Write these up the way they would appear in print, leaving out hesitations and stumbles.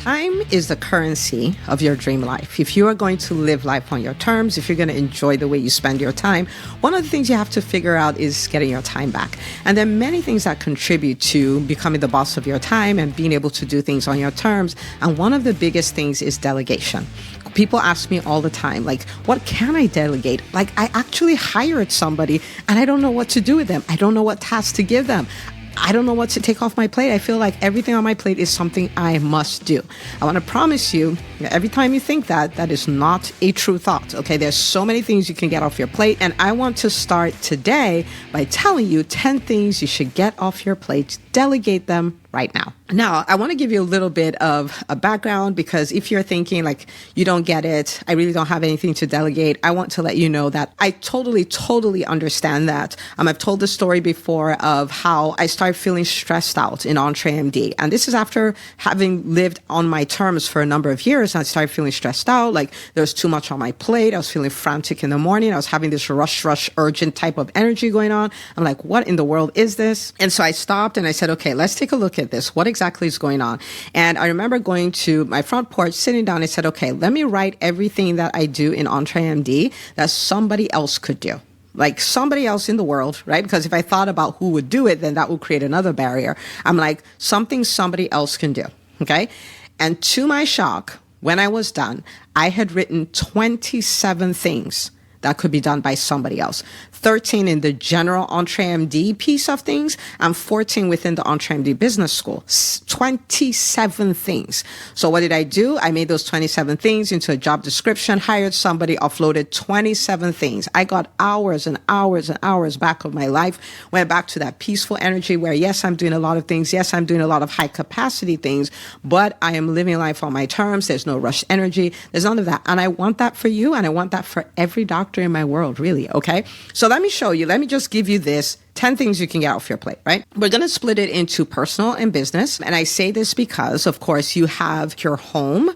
Time is the currency of your dream life. If you are going to live life on your terms, if you're going to enjoy the way you spend your time, one of the things you have to figure out is getting your time back. And there are many things that contribute to becoming the boss of your time and being able to do things on your terms. And one of the biggest things is delegation. People ask me all the time, like, what can I delegate? Like, I actually hired somebody and I don't know what to do with them. I don't know what tasks to give them. I don't know what to take off my plate. I feel like everything on my plate is something I must do. I want to promise you, every time you think that, that is not a true thought. Okay, there's so many things you can get off your plate. And I want to start today by telling you 10 things you should get off your plate. Delegate them right now. Now, I want to give you a little bit of a background, because if you're thinking like you don't get it, I really don't have anything to delegate, I want to let you know that I totally understand that. I've told the story before of how I started feeling stressed out in EntreMD. And this is after having lived on my terms for a number of years. I started feeling stressed out, like there was too much on my plate. I was feeling frantic in the morning. I was having this rush, urgent type of energy going on. I'm like, what in the world is this? And so I stopped and I said, okay, let's take a look at this. What exactly is going on? And I remember going to my front porch, sitting down, and I said, okay, let me write everything that I do in EntreMD that somebody else could do. Like somebody else in the world, right? Because if I thought about who would do it, then that would create another barrier. I'm like, something somebody else can do. Okay. And to my shock, when I was done, I had written 27 things that could be done by somebody else. 13 in the general EntreMD piece of things, and 14 within the EntreMD business school. 27 things. So what did I do? I made those 27 things into a job description, hired somebody, offloaded 27 things. I got hours and hours and hours back of my life, went back to that peaceful energy where, yes, I'm doing a lot of things. Yes, I'm doing a lot of high capacity things, but I am living life on my terms. There's no rush energy. There's none of that. And I want that for you. And I want that for every doctor in my world, really. Okay. So let me show you. Let me just give you this 10 things you can get off your plate, right? We're going to split it into personal and business. And I say this because, of course, you have your home.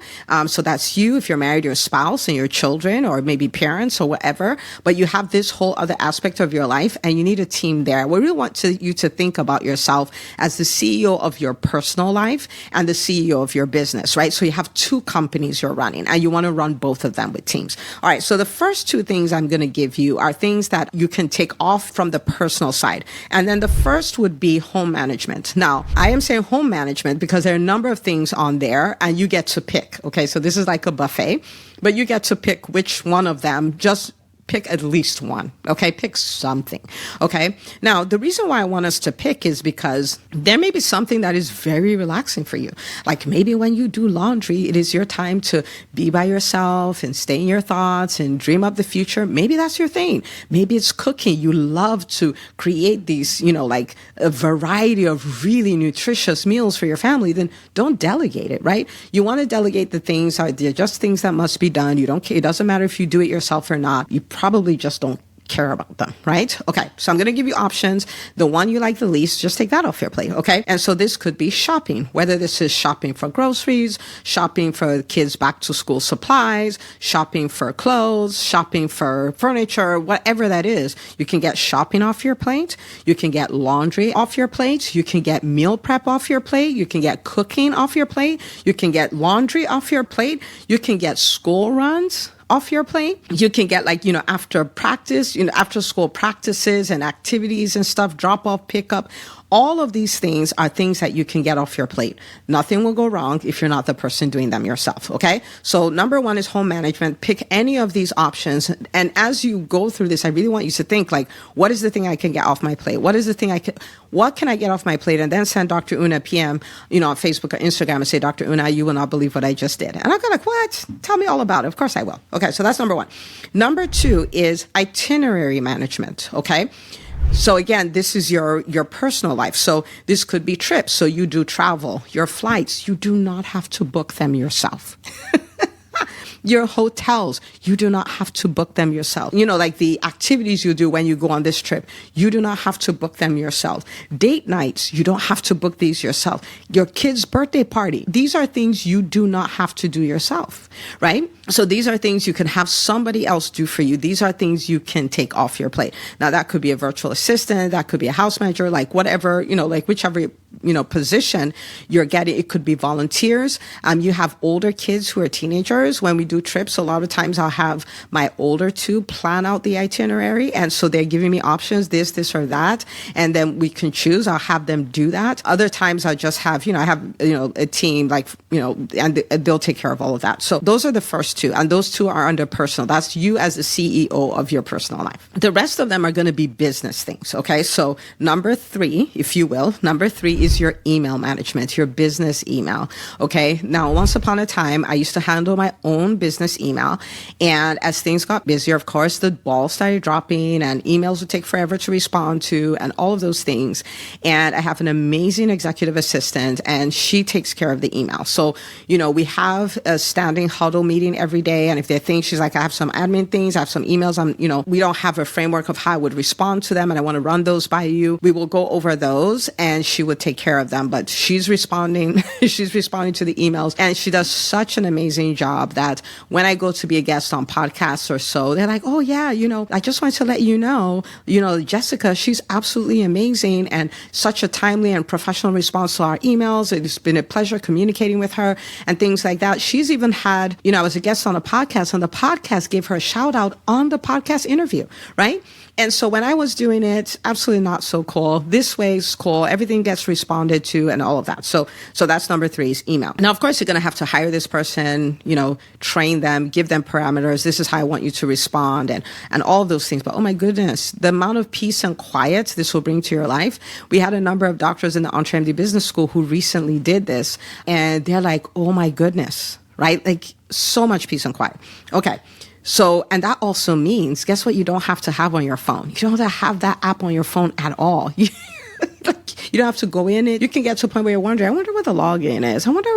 So that's you, if you're married, your spouse and your children, or maybe parents or whatever. But you have this whole other aspect of your life and you need a team there. We really want you to think about yourself as the CEO of your personal life and the CEO of your business, right? So you have two companies you're running and you want to run both of them with teams. All right. So the first two things I'm going to give you are things that you can take off from the personal side. And then the first would be home management. Now, I am saying home management because there are a number of things on there and you get to pick. Okay, so this is like a buffet, but you get to pick which one of them. Just pick at least one. Okay, pick something. Okay, now the reason why I want us to pick is because there may be something that is very relaxing for you. Like maybe when you do laundry, it is your time to be by yourself and stay in your thoughts and dream up the future. Maybe that's your thing. Maybe it's cooking. You love to create these, like a variety of really nutritious meals for your family. Then don't delegate it, right? You want to delegate the things, they're just things that must be done. You don't care. It doesn't matter if you do it yourself or not. You probably just don't care about them, right? Okay, so I'm going to give you options. The one you like the least, just take that off your plate, okay? And so this could be shopping, whether this is shopping for groceries, shopping for kids' back to school supplies, shopping for clothes, shopping for furniture, whatever that is. You can get shopping off your plate. You can get laundry off your plate. You can get meal prep off your plate. You can get cooking off your plate. You can get laundry off your plate. You can get school runs off your plate. You can get after practice, after school practices and activities and stuff, drop off, pick up. All of these things are things that you can get off your plate. Nothing will go wrong if you're not the person doing them yourself. Okay. So number one is home management. Pick any of these options. And as you go through this, I really want you to think what is the thing I can get off my plate? What can I get off my plate? And then send Dr. Una PM, on Facebook or Instagram and say, Dr. Una, you will not believe what I just did. And I'll go what? Tell me all about it. Of course I will. Okay. So that's number one. Number two is itinerary management. Okay. So again, this is your personal life. So this could be trips. So you do travel, your flights, you do not have to book them yourself. Your hotels, you do not have to book them yourself. Like the activities you do when you go on this trip, you do not have to book them yourself. Date nights, you don't have to book these yourself. Your kid's birthday party, these are things you do not have to do yourself, right? So these are things you can have somebody else do for you. These are things you can take off your plate. Now that could be a virtual assistant, that could be a house manager, like whatever, like whichever position, you're getting, it could be volunteers. You have older kids who are teenagers. When we do trips, a lot of times I'll have my older two plan out the itinerary. And so they're giving me options, this, or that. And then we can choose. I'll have them do that. Other times I just have, I have, a team and they'll take care of all of that. So those are the first two. And those two are under personal. That's you as the CEO of your personal life. The rest of them are going to be business things. Okay. So number 3, if you will, number 3 is your email management, your business email. Okay. Now, once upon a time, I used to handle my own business email. And as things got busier, of course, the ball started dropping and emails would take forever to respond to and all of those things. And I have an amazing executive assistant and she takes care of the email. So, we have a standing huddle meeting every day. And if there are things, she's like, I have some admin things, I have some emails, we don't have a framework of how I would respond to them. And I want to run those by you. We will go over those and she would take care of them, but she's responding to the emails and she does such an amazing job that when I go to be a guest on podcasts or so, they're like, oh yeah, I just wanted to let you know, Jessica, she's absolutely amazing and such a timely and professional response to our emails. It's been a pleasure communicating with her and things like that. She's even had, I was a guest on a podcast and the podcast gave her a shout out on the podcast interview, right? And so when I was doing it, absolutely not so cool. This way is cool. Everything gets responded to and all of that. So that's number 3 is email. Now, of course, you're going to have to hire this person, train them, give them parameters. This is how I want you to respond and all of those things. But oh my goodness, the amount of peace and quiet this will bring to your life. We had a number of doctors in the EntreMD business school who recently did this and they're like, oh my goodness, right? Like so much peace and quiet. Okay. So, and that also means, guess what? You don't have to have on your phone. You don't have to have that app on your phone at all. You don't have to go in it. You can get to a point where you're wondering, I wonder what the login is. I wonder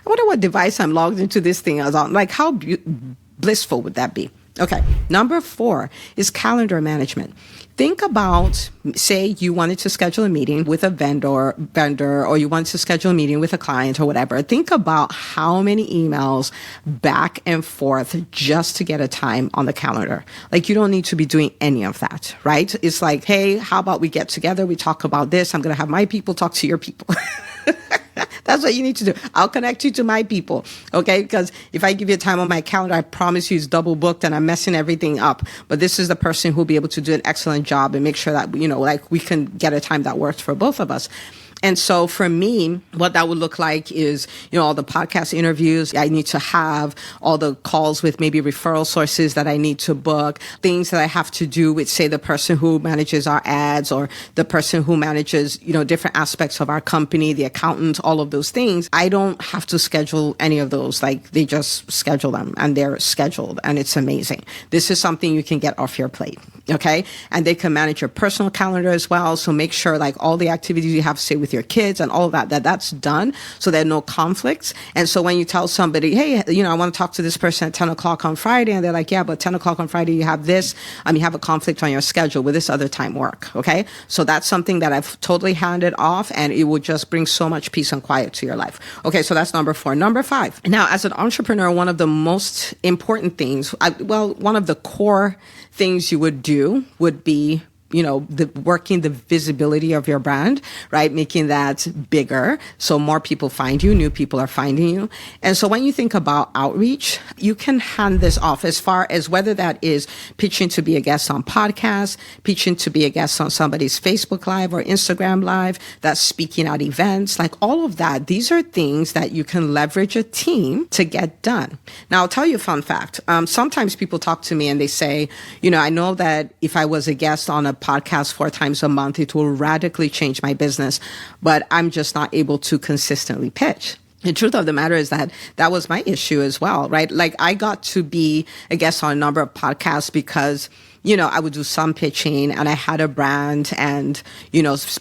what device I'm logged into this thing as on. Like how blissful would that be? Okay. Number 4 is calendar management. Think about, say you wanted to schedule a meeting with a vendor, or you wanted to schedule a meeting with a client or whatever. Think about how many emails back and forth just to get a time on the calendar. Like you don't need to be doing any of that, right? It's like, hey, how about we get together? We talk about this. I'm going to have my people talk to your people. That's what you need to do. I'll connect you to my people. Okay. Because if I give you a time on my calendar, I promise you it's double booked and I'm messing everything up. But this is the person who'll be able to do an excellent job and make sure that, we can get a time that works for both of us. And so for me, what that would look like is, all the podcast interviews I need to have, all the calls with maybe referral sources that I need to book, things that I have to do with, say, the person who manages our ads or the person who manages, different aspects of our company, the accountant, all of those things. I don't have to schedule any of those. Like they just schedule them and they're scheduled and it's amazing. This is something you can get off your plate. Okay. And they can manage your personal calendar as well. So make sure like all the activities you have, say, with your kids and all of that's done. So there are no conflicts. And so when you tell somebody, hey, I want to talk to this person at 10 o'clock on Friday. And they're like, yeah, but 10 o'clock on Friday, you have this. You have a conflict on your schedule. Will this other time work? Okay. So that's something that I've totally handed off and it will just bring so much peace and quiet to your life. Okay. So that's number 4. Number 5. Now, as an entrepreneur, one of the most important things, one of the core things you would do would be working the visibility of your brand, right? Making that bigger. So more people find you, new people are finding you. And so when you think about outreach, you can hand this off as far as whether that is pitching to be a guest on podcasts, pitching to be a guest on somebody's Facebook Live or Instagram Live, that's speaking at events, like all of that. These are things that you can leverage a team to get done. Now, I'll tell you a fun fact. Sometimes people talk to me and they say, I know that if I was a guest on a podcast 4 times a month, it will radically change my business, but I'm just not able to consistently pitch. The truth of the matter is that was my issue as well, right? Like I got to be a guest on a number of podcasts because I would do some pitching and I had a brand and,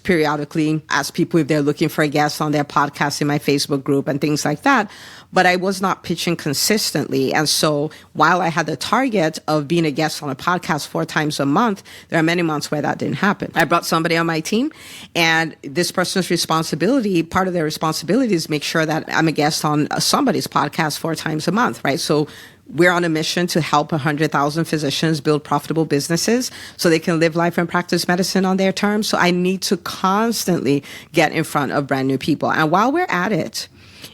periodically ask people if they're looking for a guest on their podcast in my Facebook group and things like that. But I was not pitching consistently. And so while I had the target of being a guest on a podcast 4 times a month, there are many months where that didn't happen. I brought somebody on my team and this person's responsibility, part of their responsibility is make sure that I'm a guest on somebody's podcast 4 times a month, right? So We're on a mission to help 100,000 physicians build profitable businesses so they can live life and practice medicine on their terms. So I need to constantly get in front of brand new people. And while we're at it,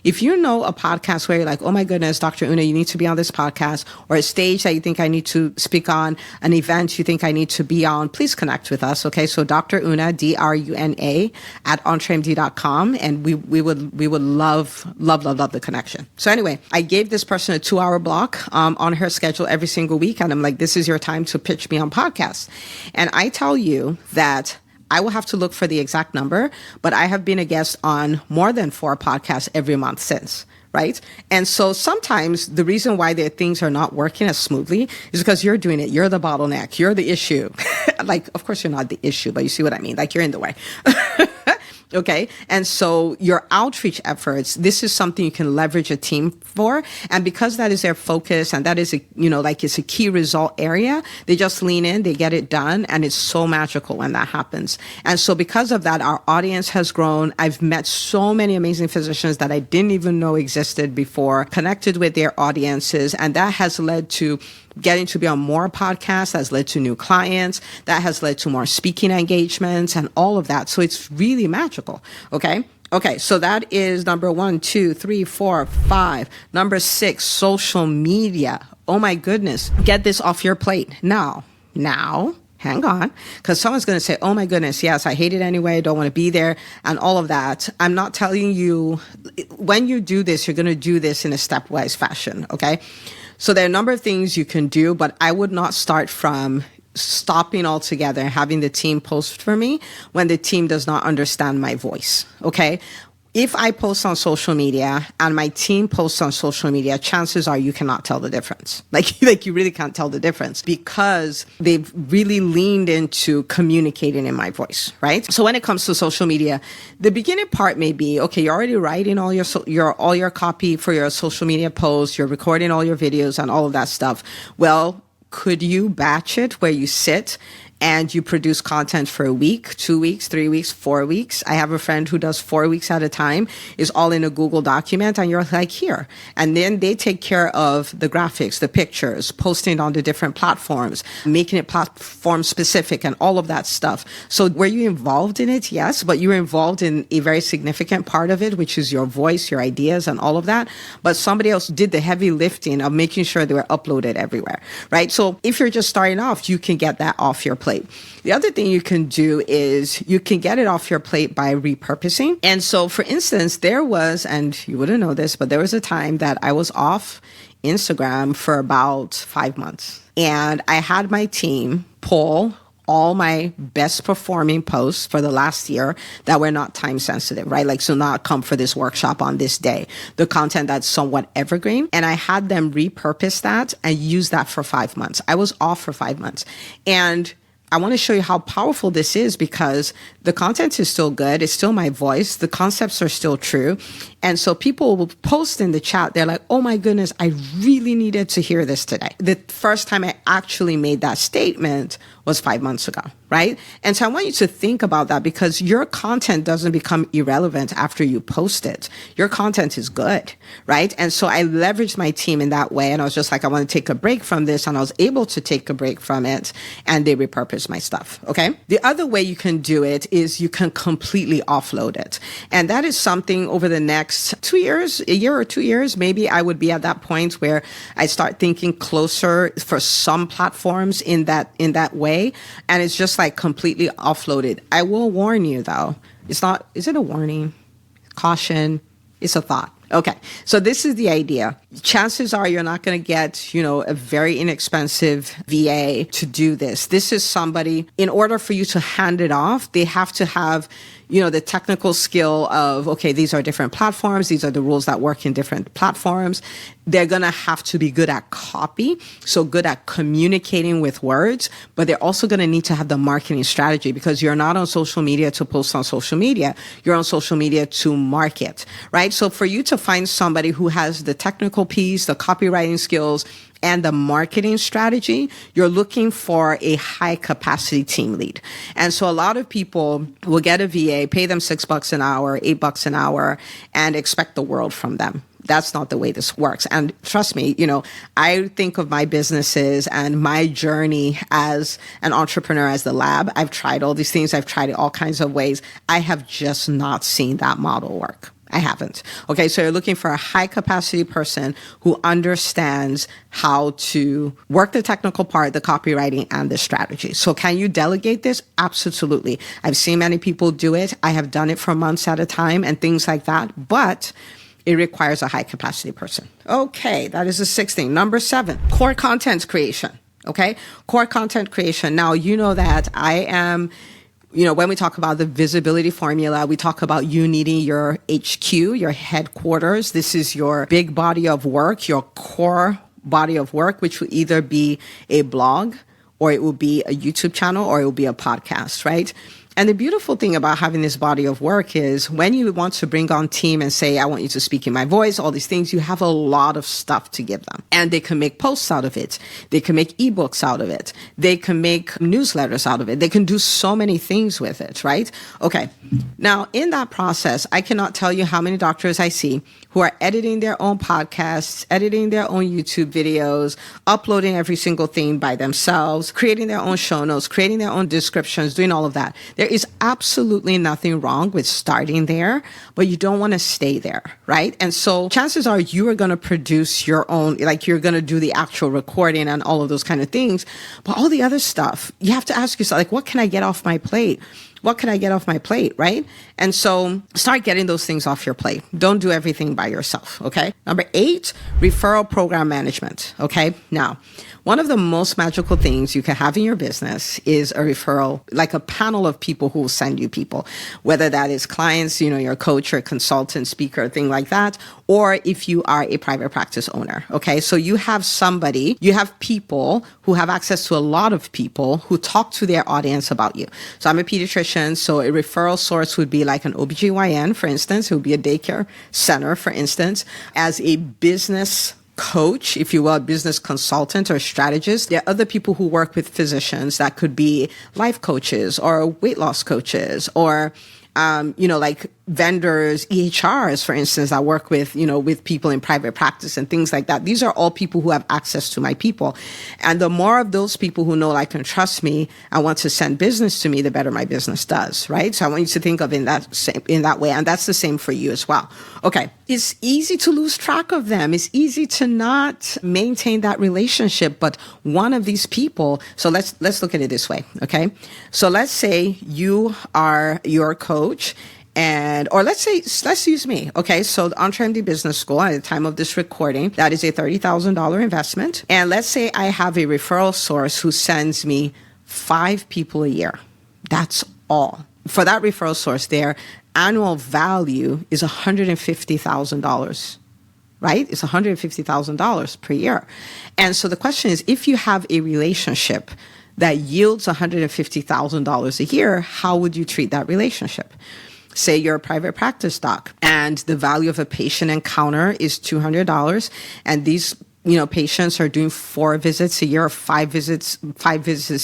if you know a podcast where you're like, oh my goodness, Dr. Una, you need to be on this podcast, or a stage that you think I need to speak on, an event you think I need to be on, please connect with us. Okay. So Dr. Una, DRUNA at EntreMD.com. And we would love the connection. So anyway, I gave this person a 2-hour block, on her schedule every single week. And I'm like, this is your time to pitch me on podcasts. And I tell you that I will have to look for the exact number, but I have been a guest on more than 4 podcasts every month since, right? And so sometimes the reason why their things are not working as smoothly is because you're doing it. You're the bottleneck. You're the issue. Like, of course, you're not the issue, but you see what I mean? Like, you're in the way. Okay. And so your outreach efforts, this is something you can leverage a team for. And because that is their focus and that is it's a key result area, they just lean in, they get it done. And it's so magical when that happens. And so because of that, our audience has grown. I've met so many amazing physicians that I didn't even know existed before, connected with their audiences. And that has led to getting to be on more podcasts, has led to new clients, that has led to more speaking engagements and all of that. So it's really magical. Okay. Okay. So that is number 1, 2, 3, 4, 5. Number 6, social media. Oh my goodness. Get this off your plate now. Hang on, because someone's going to say, oh my goodness, yes, I hate it anyway, don't want to be there, and all of that. I'm not telling you, when you do this, you're going to do this in a stepwise fashion, okay? So there are a number of things you can do, but I would not start from stopping altogether and having the team post for me when the team does not understand my voice, okay? If I post on social media and my team posts on social media, chances are you cannot tell the difference. Like you really can't tell the difference because they've really leaned into communicating in my voice, right? So when it comes to social media, the beginning part may be, okay, you're already writing all your copy for your social media posts, you're recording all your videos and all of that stuff. Well, could you batch it where you sit and you produce content for a week, 2 weeks, 3 weeks, 4 weeks? I have a friend who does 4 weeks at a time, is all in a Google document, and you're like, here. And then they take care of the graphics, the pictures, posting on the different platforms, making it platform specific and all of that stuff. So were you involved in it? Yes, but you were involved in a very significant part of it, which is your voice, your ideas and all of that. But somebody else did the heavy lifting of making sure they were uploaded everywhere, right? So if you're just starting off, you can get that off your plate. The other thing you can do is you can get it off your plate by repurposing. And so, for instance, there was, and you wouldn't know this, but there was a time that I was off Instagram for about 5 months. And I had my team pull all my best performing posts for the last year that were not time sensitive, right? Like, so not come for this workshop on this day, the content that's somewhat evergreen. And I had them repurpose that and use that for 5 months. I was off for 5 months. And I want to show you how powerful this is because the content is still good. It's still my voice. The concepts are still true. And so people will post in the chat. They're like, oh my goodness, I really needed to hear this today. The first time I actually made that statement was 5 months ago, right? And so I want you to think about that because your content doesn't become irrelevant after you post it. Your content is good, right? And so I leveraged my team in that way. And I was just like, I want to take a break from this. And I was able to take a break from it. And they repurposed my stuff, okay? The other way you can do it is you can completely offload it. And that is something over the next 2 years, a year or 2 years, maybe I would be at that point where I start thinking closer for some platforms in that way. And it's just like completely offloaded. I will warn you though, is it a warning? Caution, it's a thought. Okay. So this is the idea. Chances are you're not going to get, a very inexpensive VA to do this. This is somebody, in order for you to hand it off, they have to have, the technical skill of, okay, these are different platforms. These are the rules that work in different platforms. They're going to have to be good at copy, so good at communicating with words, but they're also going to need to have the marketing strategy because you're not on social media to post on social media. You're on social media to market, right? So for you to find somebody who has the technical piece, the copywriting skills, and the marketing strategy, you're looking for a high capacity team lead. And so a lot of people will get a VA, pay them $6 an hour, $8 an hour, and expect the world from them. That's not the way this works. And trust me, I think of my businesses and my journey as an entrepreneur as the lab. I've tried all these things. I've tried it all kinds of ways. I have just not seen that model work. I haven't. Okay, so you're looking for a high capacity person who understands how to work the technical part, the copywriting, and the strategy. So can you delegate this? Absolutely. I've seen many people do it. I have done it for months at a time and things like that, but it requires a high capacity person. Okay, that is the sixth thing. Number 7, core content creation. Okay, core content creation. Now, you know that I am, when we talk about the visibility formula, we talk about you needing your HQ, your headquarters. This is your big body of work, your core body of work, which will either be a blog or it will be a YouTube channel or it will be a podcast, right? And the beautiful thing about having this body of work is when you want to bring on team and say, I want you to speak in my voice, all these things, you have a lot of stuff to give them. And they can make posts out of it. They can make ebooks out of it. They can make newsletters out of it. They can do so many things with it, right? Okay. Now, in that process, I cannot tell you how many doctors I see who are editing their own podcasts, editing their own YouTube videos, uploading every single thing by themselves, creating their own show notes, creating their own descriptions, doing all of that. There is absolutely nothing wrong with starting there, but you don't want to stay there, right? And so chances are you are going to produce your own, like you're going to do the actual recording and all of those kind of things. But all the other stuff, you have to ask yourself, like, what can I get off my plate? What can I get off my plate, right? And so start getting those things off your plate. Don't do everything by yourself, okay? Number 8, referral program management, okay? Now, one of the most magical things you can have in your business is a referral, like a panel of people who will send you people, whether that is clients, your coach or consultant, speaker, thing like that, or if you are a private practice owner, okay? So you have people who have access to a lot of people who talk to their audience about you. So I'm a pediatrician, so a referral source would be like an OBGYN, for instance. It would be a daycare center, for instance. As a business coach, if you will, a business consultant or strategist, there are other people who work with physicians that could be life coaches or weight loss coaches or like vendors, EHRs, for instance, that work with, with people in private practice and things like that. These are all people who have access to my people. And the more of those people who know, like, and trust me and want to send business to me, the better my business does, right? So I want you to think of in that way. And that's the same for you as well. Okay. It's easy to lose track of them. It's easy to not maintain that relationship. But one of these people, so let's look at it this way. Okay. So let's say you are your coach. Or let's use me. Okay. So the EntreMD Business School at the time of this recording, that is a $30,000 investment. And let's say I have a referral source who sends me 5 people a year. That's all. For that referral source, their annual value is $150,000, right? It's $150,000 per year. And so the question is, if you have a relationship that yields $150,000 a year, how would you treat that relationship? Say you're a private practice doc and the value of a patient encounter is $200 and these patients are doing 4 visits a year or 5 visits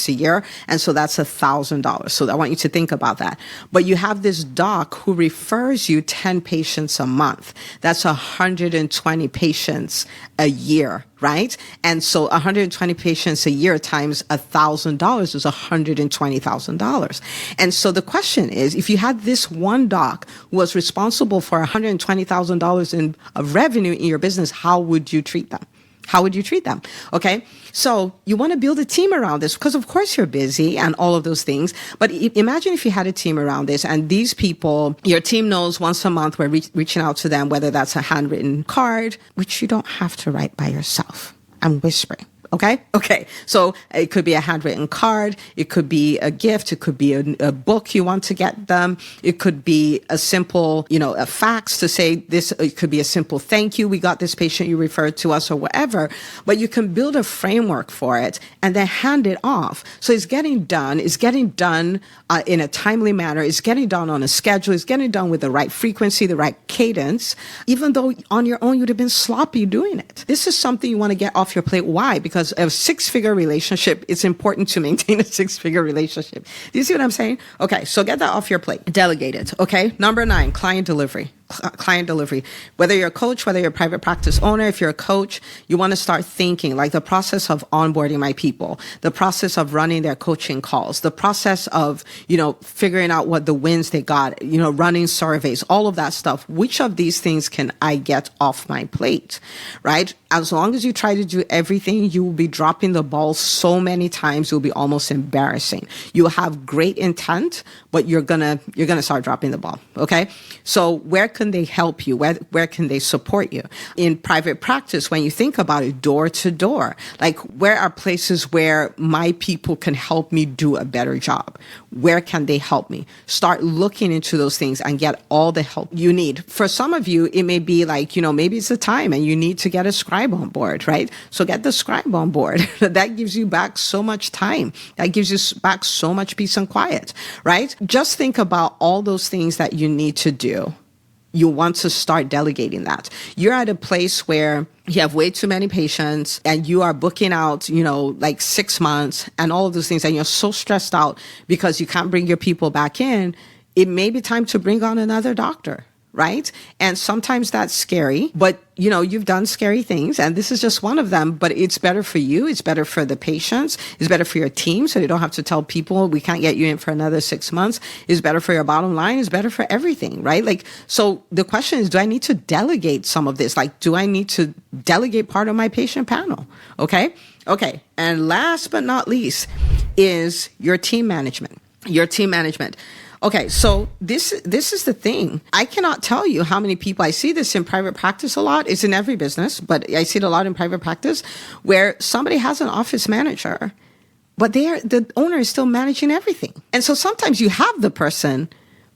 a year. And so that's $1,000. So I want you to think about that. But you have this doc who refers you 10 patients a month. That's 120 patients a year, right? And so 120 patients a year times $1,000 is $120,000. And so the question is, if you had this one doc who was responsible for $120,000 of revenue in your business, how would you treat them? How would you treat them? Okay. So you want to build a team around this because of course you're busy and all of those things. But imagine if you had a team around this and these people, your team knows once a month we're reaching out to them, whether that's a handwritten card, which you don't have to write by yourself. I'm whispering. Okay. Okay. So it could be a handwritten card. It could be a gift. It could be a book you want to get them. It could be a simple, a fax to say this. It could be a simple thank you. We got this patient you referred to us or whatever, but you can build a framework for it and then hand it off. So it's getting done. It's getting done in a timely manner. It's getting done on a schedule. It's getting done with the right frequency, the right cadence, even though on your own you'd have been sloppy doing it. This is something you want to get off your plate. Why? Because a 6-figure relationship, it's important to maintain a 6-figure relationship. Do you see what I'm saying? Okay, so get that off your plate. Delegate it, okay? Number 9, client delivery. client delivery. Whether you're a coach, whether you're a private practice owner, if you're a coach, you want to start thinking like the process of onboarding my people, the process of running their coaching calls, the process of, figuring out what the wins they got, running surveys, all of that stuff. Which of these things can I get off my plate, right? As long as you try to do everything, you will be dropping the ball so many times, it will be almost embarrassing. You'll have great intent, but you're gonna start dropping the ball. Okay. So where can they help you? Where can they support you? In private practice, when you think about it, door to door, like where are places where my people can help me do a better job? Where can they help me? Start looking into those things and get all the help you need. For some of you, it may be like, maybe it's the time and you need to get a scribe on board, right? So get the scribe on board. That gives you back so much time. That gives you back so much peace and quiet, right? Just think about all those things that you need to do. You want to start delegating that. You're at a place where you have way too many patients and you are booking out, like 6 months and all of those things. And you're so stressed out because you can't bring your people back in. It may be time to bring on another doctor. Right? And sometimes that's scary, but you've done scary things and this is just one of them, but it's better for you. It's better for the patients. It's better for your team. So you don't have to tell people we can't get you in for another 6 months. It's better for your bottom line. It's better for everything, right? Like, so the question is, do I need to delegate some of this? Like, do I need to delegate part of my patient panel? Okay. And last but not least is your team management. Okay, so this is the thing. I cannot tell you how many people, I see this in private practice a lot. It's in every business, but I see it a lot in private practice where somebody has an office manager, but the owner is still managing everything. And so sometimes you have the person,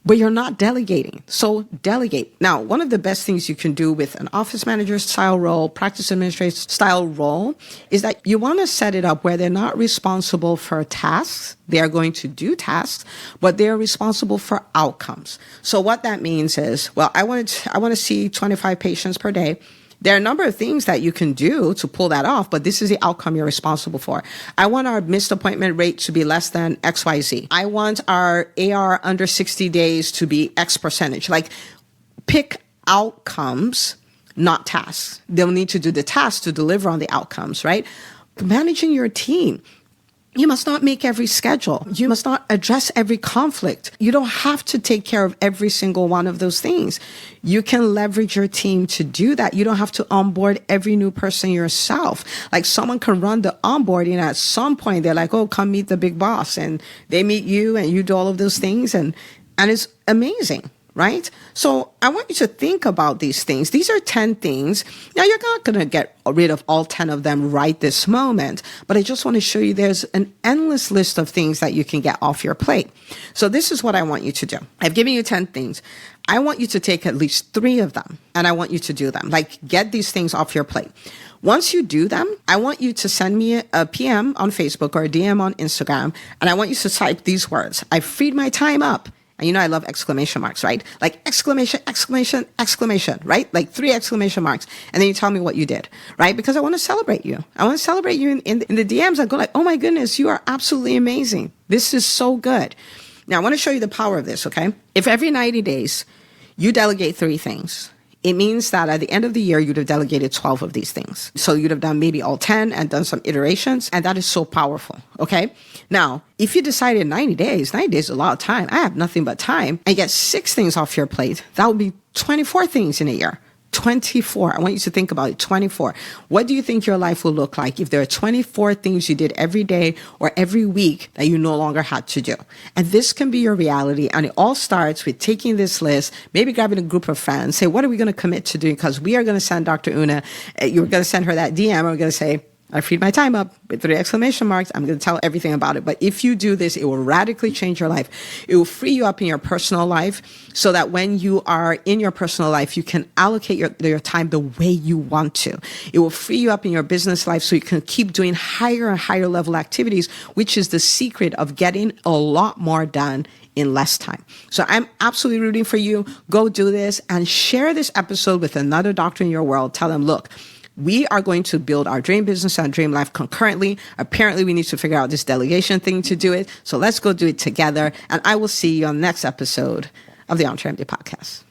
but you're not delegating. So delegate. Now, one of the best things you can do with an office manager style role, practice administrator style role, is that you want to set it up where they're not responsible for tasks. They are going to do tasks, but they're responsible for outcomes. So what that means is, well, I want to see 25 patients per day. There are a number of things that you can do to pull that off, but this is the outcome you're responsible for. I want our missed appointment rate to be less than XYZ. I want our AR under 60 days to be X percentage. Like, pick outcomes, not tasks. They'll need to do the tasks to deliver on the outcomes, right? Managing your team. You must not make every schedule. You must not address every conflict. You don't have to take care of every single one of those things. You can leverage your team to do that. You don't have to onboard every new person yourself. Like, someone can run the onboarding. At some point, they're like, oh, come meet the big boss. And they meet you and you do all of those things. And it's amazing. Right? So I want you to think about these things. These are 10 things. Now, you're not going to get rid of all 10 of them right this moment, but I just want to show you there's an endless list of things that you can get off your plate. So this is what I want you to do. I've given you 10 things. I want you to take at least 3 of them and I want you to do them. Like, get these things off your plate. Once you do them, I want you to send me a PM on Facebook or a DM on Instagram, and I want you to type these words. I freed my time up. And I love exclamation marks, right? Like exclamation, exclamation, exclamation, right? Like 3 exclamation marks. And then you tell me what you did, right? Because I want to celebrate you. I want to celebrate you in the DMs. I go like, oh my goodness, you are absolutely amazing. This is so good. Now I want to show you the power of this, okay? If every 90 days you delegate 3 things, it means that at the end of the year, you'd have delegated 12 of these things. So you'd have done maybe all 10 and done some iterations. And that is so powerful. Okay. Now, if you decided 90 days is a lot of time. I have nothing but time. And get 6 things off your plate. That would be 24 things in a year. 24. I want you to think about it. 24. What do you think your life will look like if there are 24 things you did every day or every week that you no longer had to do? And this can be your reality. And it all starts with taking this list, maybe grabbing a group of friends, say, what are we going to commit to doing? Because we are going to send Dr. Una, you're going to send her that DM. We're going to say, I freed my time up with 3 exclamation marks. I'm going to tell everything about it. But if you do this, it will radically change your life. It will free you up in your personal life so that when you are in your personal life, you can allocate your time the way you want to. It will free you up in your business life so you can keep doing higher and higher level activities, which is the secret of getting a lot more done in less time. So I'm absolutely rooting for you. Go do this and share this episode with another doctor in your world. Tell them, look, we are going to build our dream business and dream life concurrently. Apparently, we need to figure out this delegation thing to do it. So let's go do it together. And I will see you on the next episode of the EntreMD podcast.